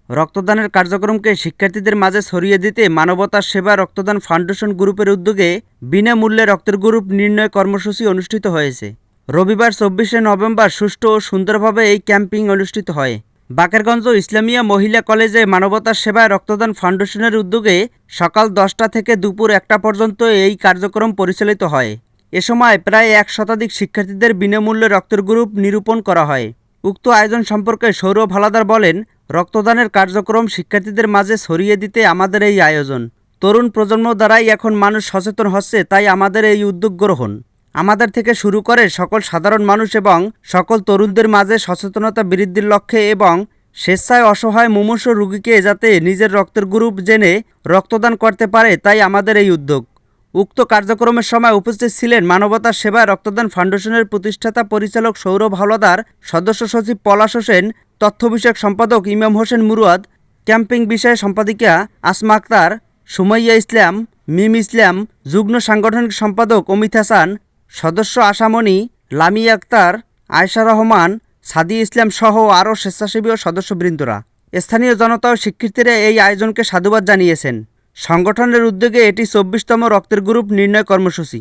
রক্তদানের কার্যক্রমকে শিক্ষার্থীদের মাঝে ছড়িয়ে দিতে মানবতার সেবা রক্তদান ফাউন্ডেশন গ্রুপের উদ্যোগে বিনামূল্যে রক্তের গ্রুপ নির্ণয় কর্মসূচি অনুষ্ঠিত হয়েছে। রবিবার 24শে নভেম্বর সুষ্ঠু ও সুন্দরভাবে এই ক্যাম্পিং অনুষ্ঠিত হয়। বাকেরগঞ্জ ইসলামিয়া মহিলা কলেজে মানবতার সেবায় রক্তদান ফাউন্ডেশনের উদ্যোগে সকাল 10টা থেকে দুপুর 1টা পর্যন্ত এই কার্যক্রম পরিচালিত হয়। এ সময় প্রায় 1 শতাধিক শিক্ষার্থীদের বিনামূল্যে রক্তের গ্রুপ নিরূপণ করা হয়। উক্ত আয়োজন সম্পর্কে সৌরভ হালাদার বলেন, রক্তদানের কার্যক্রম শিক্ষার্থীদের মাঝে ছড়িয়ে দিতে আমাদের এই আয়োজন। তরুণ প্রজন্ম দ্বারাই এখন মানুষ সচেতন হচ্ছে, তাই আমাদের এই উদ্যোগ গ্রহণ। আমাদের থেকে শুরু করে সকল সাধারণ মানুষ এবং সকল তরুণদের মাঝে সচেতনতা বৃদ্ধির লক্ষ্যে এবং স্বেচ্ছায় অসহায় মুমূর্ষু রোগীকে যাতে নিজের রক্তের গ্রুপ জেনে রক্তদান করতে পারে, তাই আমাদের এই উদ্যোগ। উক্ত কার্যক্রমের সময় উপস্থিত ছিলেন মানবতার সেবায় রক্তদান ফাউন্ডেশনের প্রতিষ্ঠাতা পরিচালক সৌরভ হাওলাদার, সদস্য সচিব পলাশ হোসেন, তথ্য বিষয়ক সম্পাদক ইমাম হোসেন মুরাদ, ক্যাম্পিং বিষয়ে সম্পাদিকা আসমা আক্তার, সুমাইয়া ইসলাম, মিম ইসলাম, যুগ্ম সাংগঠনিক সম্পাদক অমিত হাসান, সদস্য আশামণি, লামিয়া আক্তার, আয়শা রহমান, সাদি ইসলাম সহ আরও স্বেচ্ছাসেবী ও সদস্যবৃন্দরা। স্থানীয় জনতা ও শিক্ষার্থীরা এই আয়োজনকে সাধুবাদ জানিয়েছেন। সংগঠনের উদ্যোগে এটি 24তম রক্তের গ্রুপ নির্ণয় কর্মসূচি।